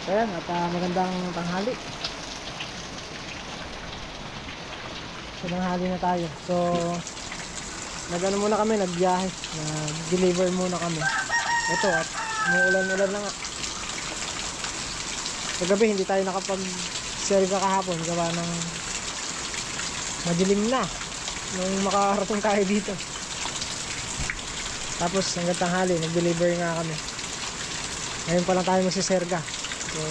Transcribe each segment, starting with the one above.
So yan, at magandang tanghali. So tanghali na tayo. So nag-ano muna kami, nagbiyahe, nag-deliver muna kami. Ito at umuulan-ulan na nga. Kagabi hindi tayo nakapag-serga kahapon gawa ng madilim na nung makarating tayo dito. Tapos hanggang tanghali nag-deliver nga kami. Ngayon pa lang tayo magsiserga. So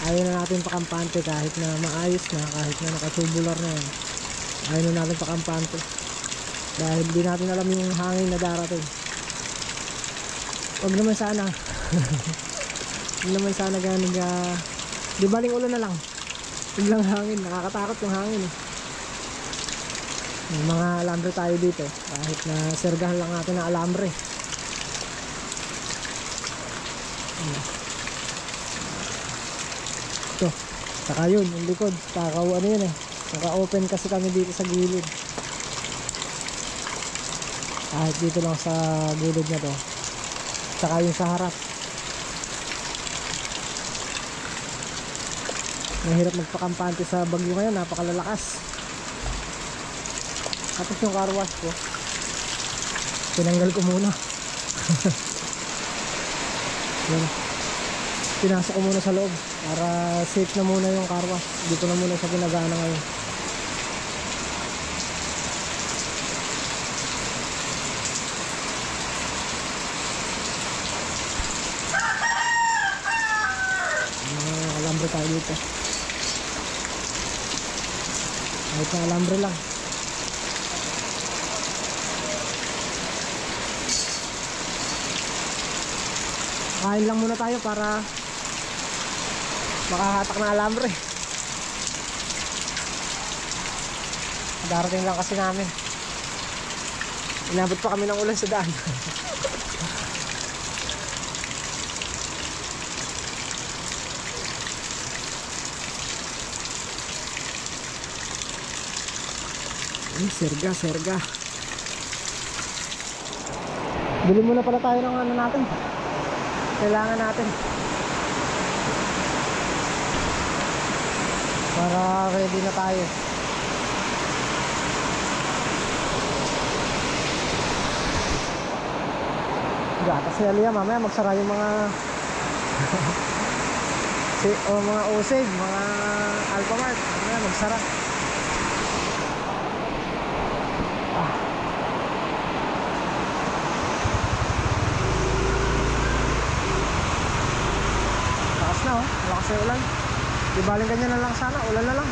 ayaw na natin pakampante kahit na maayos na, kahit na nakatubular na yan. Ayaw na natin pakampante dahil di natin alam yung hangin na darating. Huwag naman sana huwag naman sana ganig di baling ulan na lang, biglang hangin, nakakatakot yung hangin eh. May mga alambre tayo dito kahit na sergahan lang natin na alambre. Ito, saka yun, yung likod ano yun eh, naka-open kasi kami dito sa gilid. Kahit dito lang sa gilid na to, saka yung sa harap. Mahirap magpakampante sa bagyo ngayon, napakalalakas. Tapos yung car wash ko, tinanggal ko muna. Yan. Pinasok ko muna sa loob para safe na muna yung car wash. Dito na muna siya ginagana ngayon. Mga alambre tayo dito. Kahit na alambre lang. Kain lang muna tayo para makahatak na alambre. Darating lang kasi namin. Inabot pa kami ng ulan sa daan. Serga. Bili muna pala tayo ng ano natin. Kailangan natin para ready na tayo. Gatas si Alia, mamaya magsara yung mga mga Osage, mga Alphamart, mamaya magsara. Malakas na ulan. Di baling ganyan na lang sana, ulan na lang.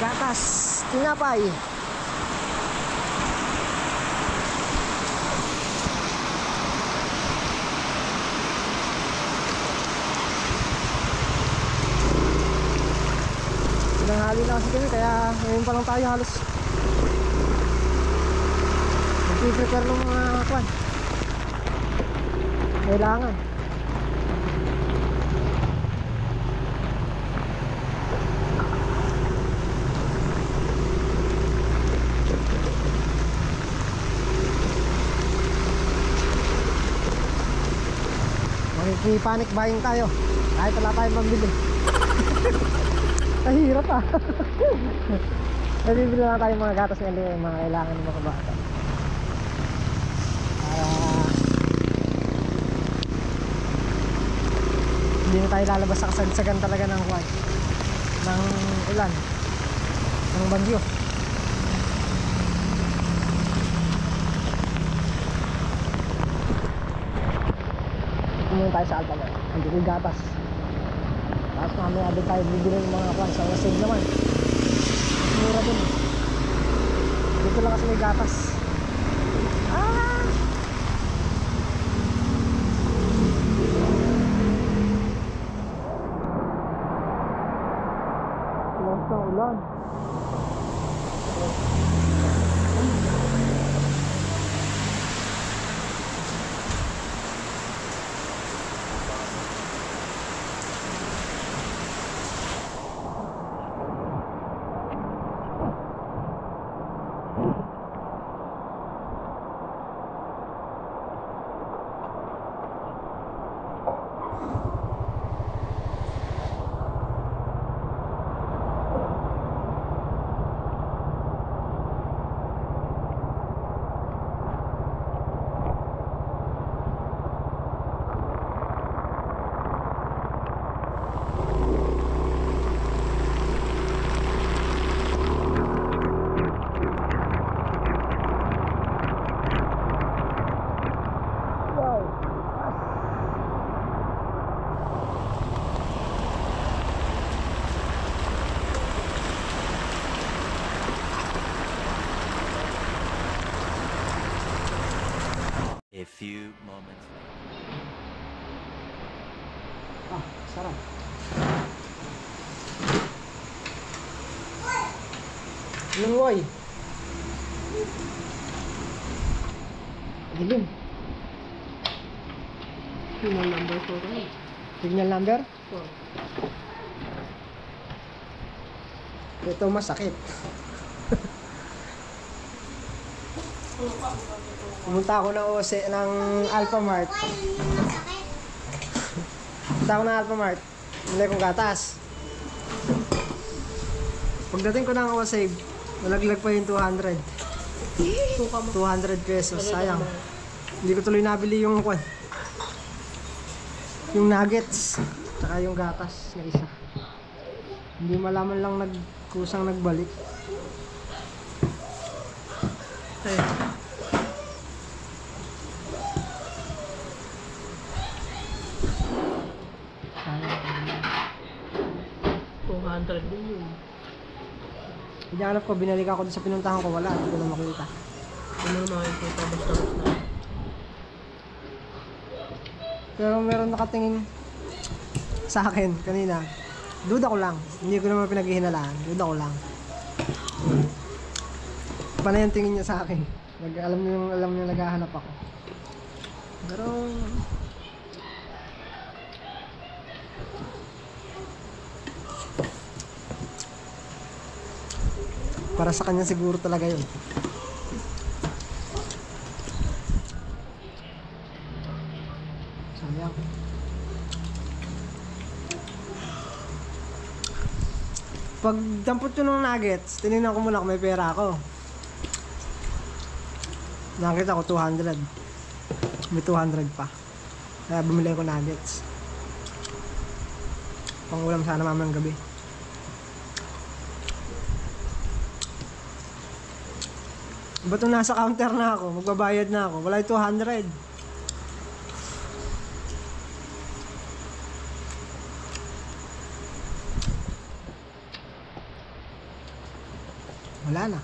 Gatas, tinapay. Nanghali na kasi kami kaya ngayon pa lang tayo halos mag-prepare ng mga kwan kailangan. Makikipanic buying tayo kahit wala tayong pambili. Mahirap nabibili lang tayo mga gatas ng mga kailangan ng mga bata para hindi na tayo lalabas sa kasagsagan talaga ng kwan ng ulan, ng bagyo. Pumunta tayo sa Alphamart, hindi ko gatas. Tapos mamaya din tayo bibili ng mga kwan sa Osage naman. Mura din. Dito lang kasi may gatas. Lakas ng ulan. A few moments later. Ah, sarap. Yung woy. Dilim. Signal number 4 rin. Signal number? 4. Ito masakit. Pumunta ako ng Alphamart. Pumunta ako ng Alphamart. Bili kong gatas. Pagdating ko ng Osave, nalaglag pa yung 200. 200 pesos, sayang. Hindi ko tuloy nabili yung nuggets, tsaka yung gatas na isa. Hindi malaman lang kusang nagbalik. Ay. Sayang. 200 din yun. Hinahanap ko, binalikan ko doon sa pinuntahan ko, wala. Hindi ko na makita. Ano na makikita, basta-basta. Pero meron nakatingin sa akin kanina. Duda ko lang. Hindi ko naman pinaghihinalaan. Duda ko lang. Panay ang tingin niya sa akin. Alam niya naghahanap ako. Pero para sa kanya siguro talaga yun. Sayang. Pag dampot yun ng nuggets, tinignan ko muna kung may pera ako. Nakita ko 200. May 200 pa. Kaya bumili ko nuggets. Pang ulam sana mamayang gabi. Ba't nung nasa counter na ako, magbabayad na ako, wala yung 200. Wala na.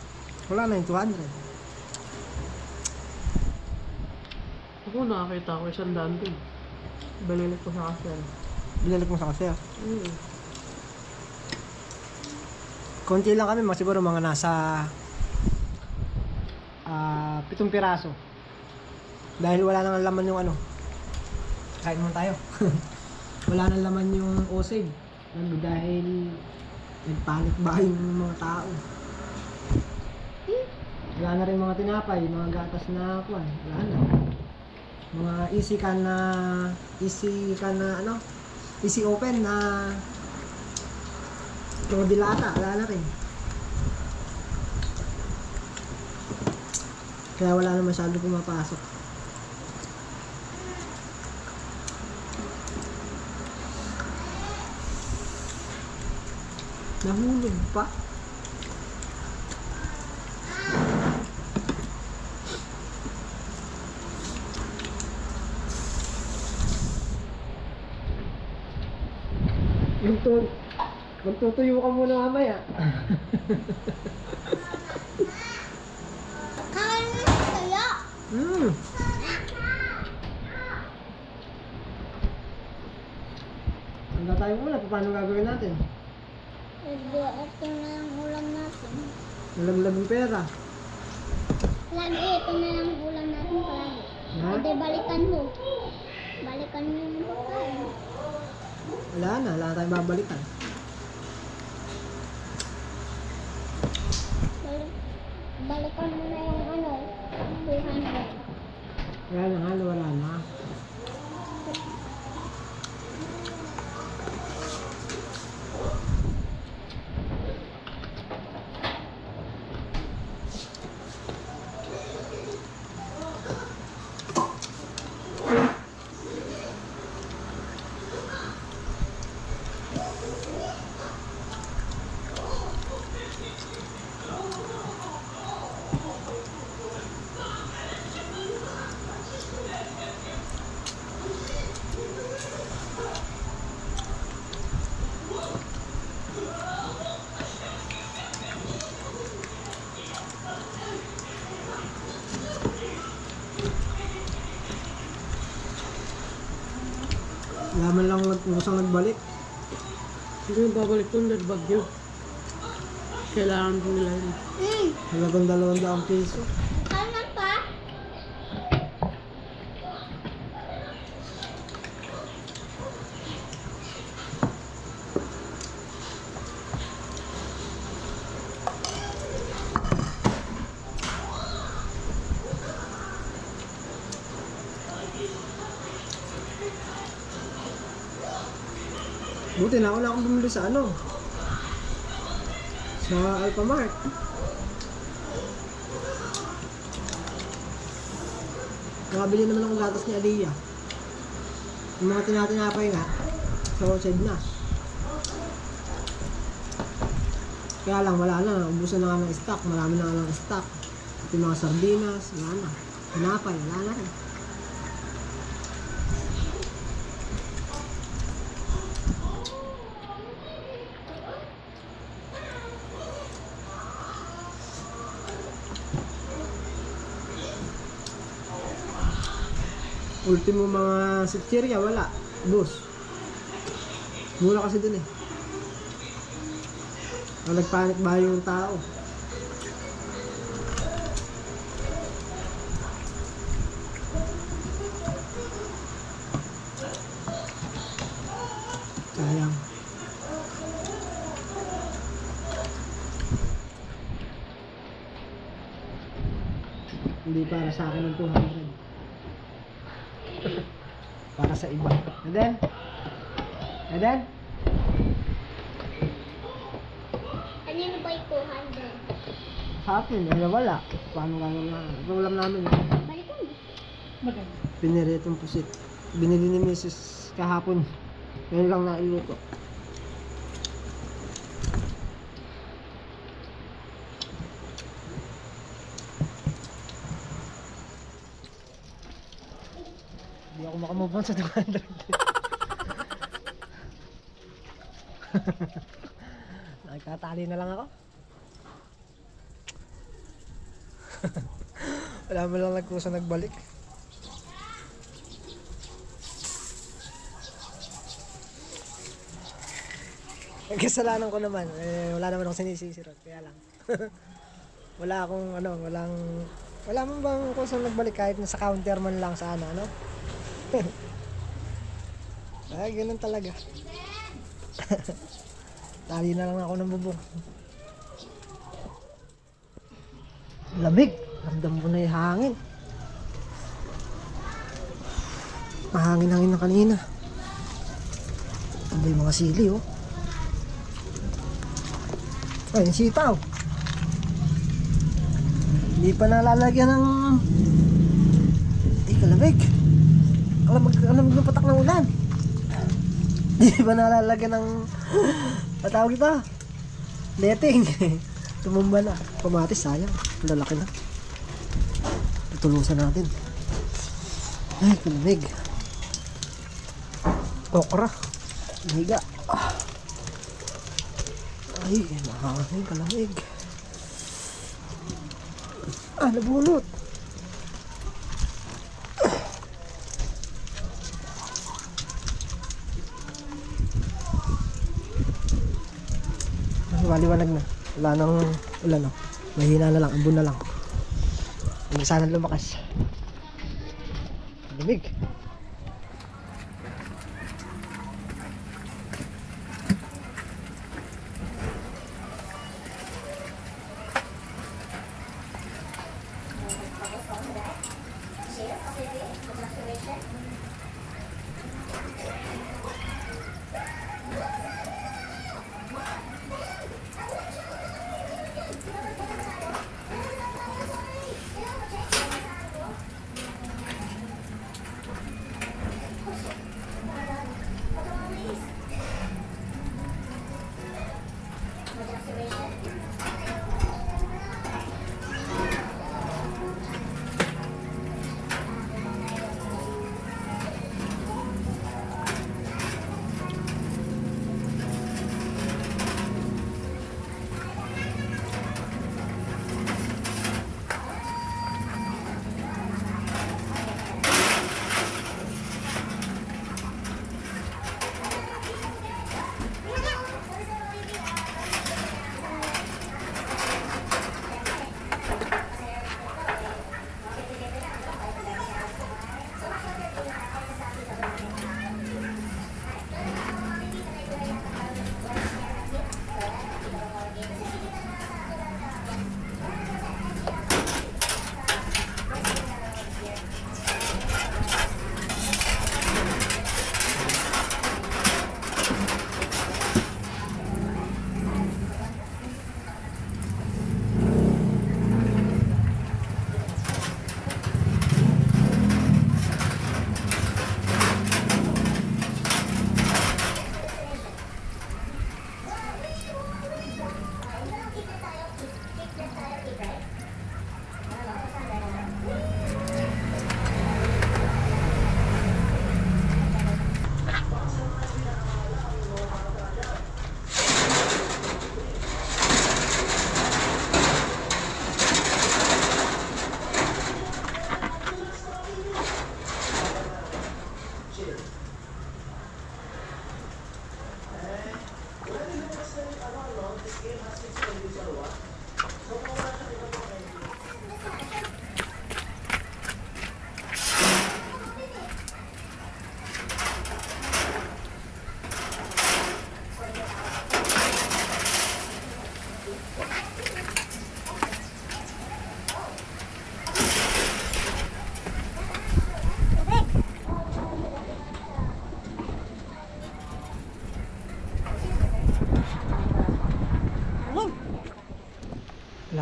Wala na yung 200. Ako nakakita ko 100 din. Balilit ko sa kasel. Binalik mo sa kasi. Mm. Konti lang kami, siguro mga nasa 7 piraso. Dahil wala nang laman yung ano. Kain mo tayo. Wala nang laman yung Osave. Dahil nagpanik ba yung mga tao. Wala na rin mga tinapay, mga gatas na kuwan. Wala na. Mga easy open na mga dilata, wala na rin. Kaya wala na masyado pumapasok. Nahulog pa. Magtutuyo ka muna mamaya. Kain na kaya? Handa tayo muna, paano gagawin natin? Ito na yung ulam natin. Nalamlag yung pera. Lagi, ito na yung ulam natin palagi. Ha? Hindi, balikan mo. Balikan mo yung pagkain. Wala na tayong babalikan. Balikan mo na yung 200. Wala na. Wala man lang usang nagbalik. Hindi yung babalik doon dahil bagyo. Kailangan din nila yun. Halagang 200 piso. Kanan pa? Buti na akong bumili sa ano. Sa Alphamart. Nakabili naman akong gatas ni Aliyah. Yung mga tinatinapay nga. So, said na. Kaya lang, wala na. Ubusan na nga ng stock. Marami na nga ng stock. At yung mga sardinas, wala na. Tinapay, wala na rin. Ultimo mga sitcherya, wala. Bus. Mura kasi dun eh. Nagpanik ba yung tao? Sayang. Hindi para sa akin ng 200. Para sa iba. And then? Kanino ba yung 200? Sa akin, wala. Paano gano'n na? Ito ulam namin. Balikan mo. Piniritong pusit. Binili ni Mrs. kahapon. Ngayon lang nailuto. Hindi ako makamove on sa 200. Nakikatali na lang ako. Wala mo lang nagkusa nagbalik. Ang kasalanan ko naman, wala naman akong sinisisi ron, kaya lang. Wala akong wala man bang kusang nagbalik kahit nasa counter man lang sana, ano? Ay, ganun talaga. Tali na lang ako ng bubong. Lamig. Ramdam mo na yung hangin. Mahangin-hangin na kanina. Ito yung mga sili, oh. Ay, yung sitaw. Hindi pa nalalagyan ng... Ay, kalamig. Kalamig ng patak ng ulan. Hindi pa nalalagyan ng... Patawag ito. Letting. Tumumba na. Kamatis, sayang. Lalaki na. Tutulusan natin. Ay, kalamig. Okra. Higa. Ay, mahangin, kalamig. Ah, nabunot. Liwanag na. Wala nang ulan, no? Mahina na lang, ambon na lang. Hindi sana lumakas. Lamig.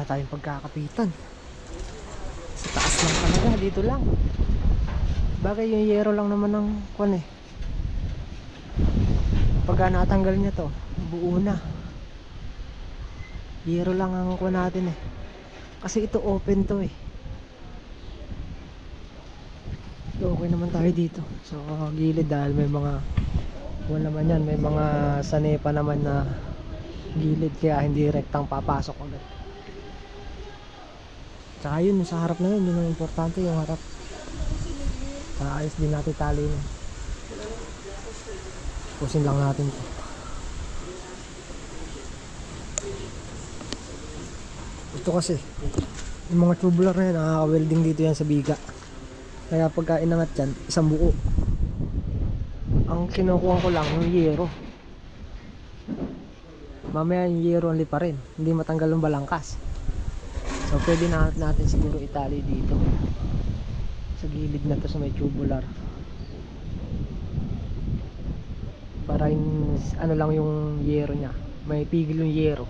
wala tayong pagkakapitan. Sa taas lang talaga, dito lang. Bagay yung yero lang naman ng kwan eh. Pagka natanggal niya to, buo na. Yero lang ang kwan natin eh. Kasi ito open to eh. So, okay naman tayo dito sa gilid dahil may mga wala naman yan, may mga sanepa naman na gilid kaya hindi rektang papasok agad. Tsaka yun, sa harap na yun ang importante, yung harap. Ayos din natin tali yun. Pusin lang natin to. Ito kasi yung mga tubular na yan, nakaka-welding dito yan sa biga. Kaya pagka inangat yan, isang buo. Ang kinukuha ko lang yung yero. Mamaya yung yero only pa rin, hindi matanggal yung balangkas. So pwede na natin siguro itali dito sa gilid na to sa may tubular. Para yung ano lang yung yero nya, may pigil yung yero.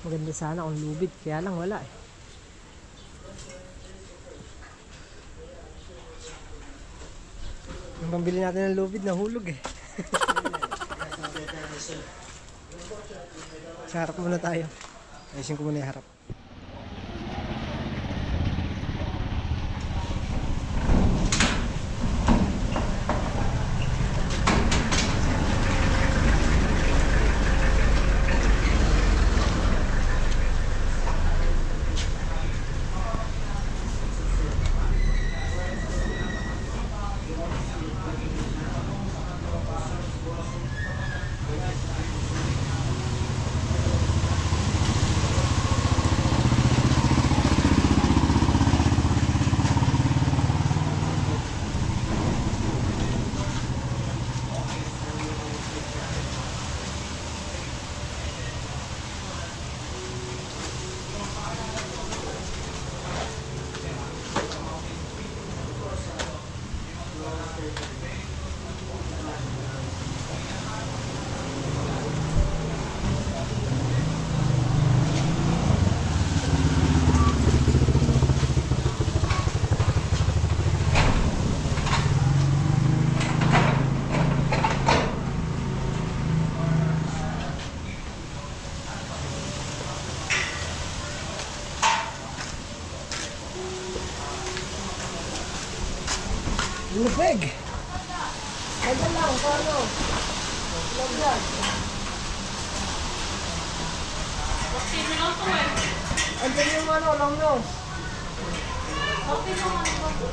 Maganda sana kung lubid, kaya lang wala eh. Yung pambili natin ng lubid, nahulog eh. Sa harap muna tayo. Ayusin ko muna yung harap. Lupig! Ano lang, paano? Ilang yan? Sino lang to eh? Andiyan yung ano, long nose. Okay naman ito.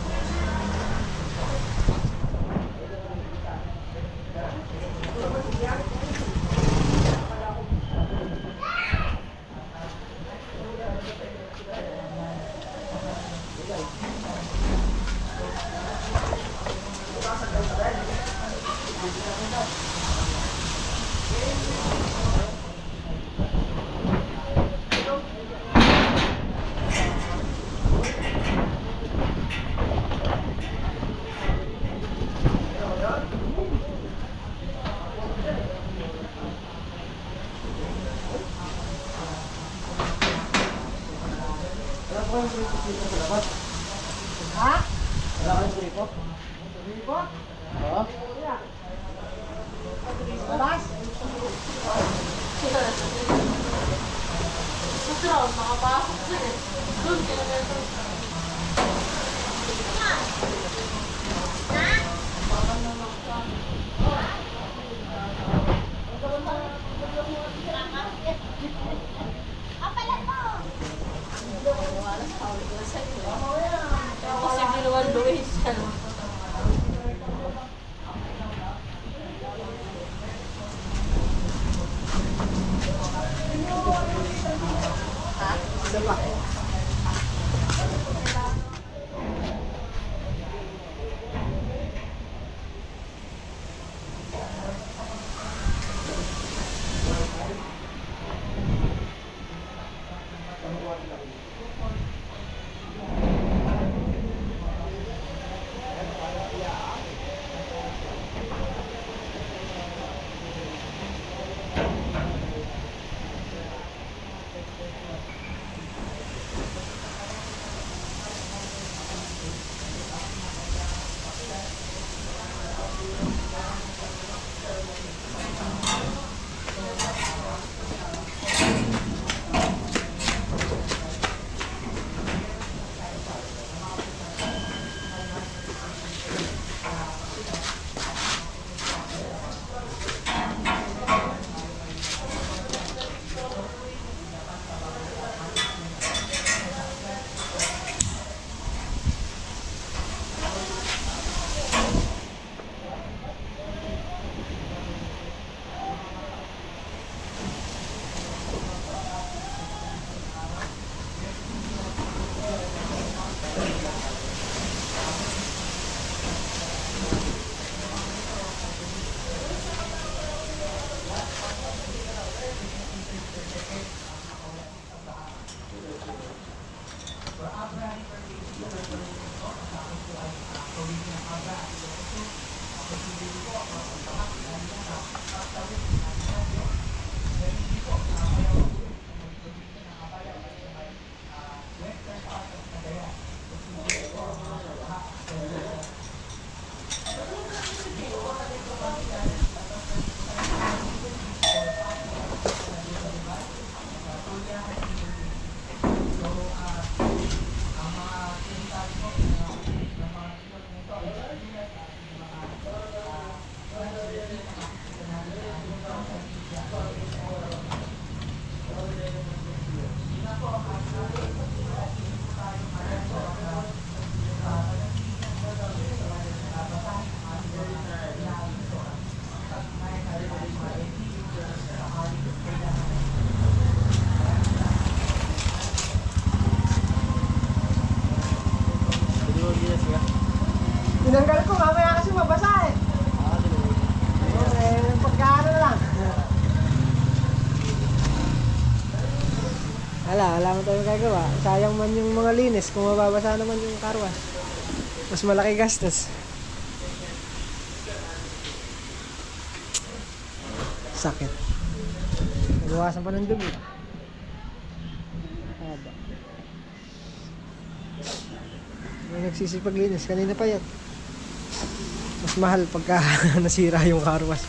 ko yung gripo dito sa labas. Ha? Wala kayong gripo? Gripo? Oo. Labas? Gusto, makapasok siya eh. Doon, kilometro. Posible naman Luis siya. Isa pa. Tinanggal ko, mamaya kasi mabasa eh. Pagkaano na lang. Wala mo tayong gagawa. Sayang man yung mga linis kung mababasa naman yung karwas. Mas malaki gastos. Sakit. Nabawasan pa ng dumi. Haba. May nagsisipaglinis. Kanina pa yan. Mas mahal pagka nasira yung karwas.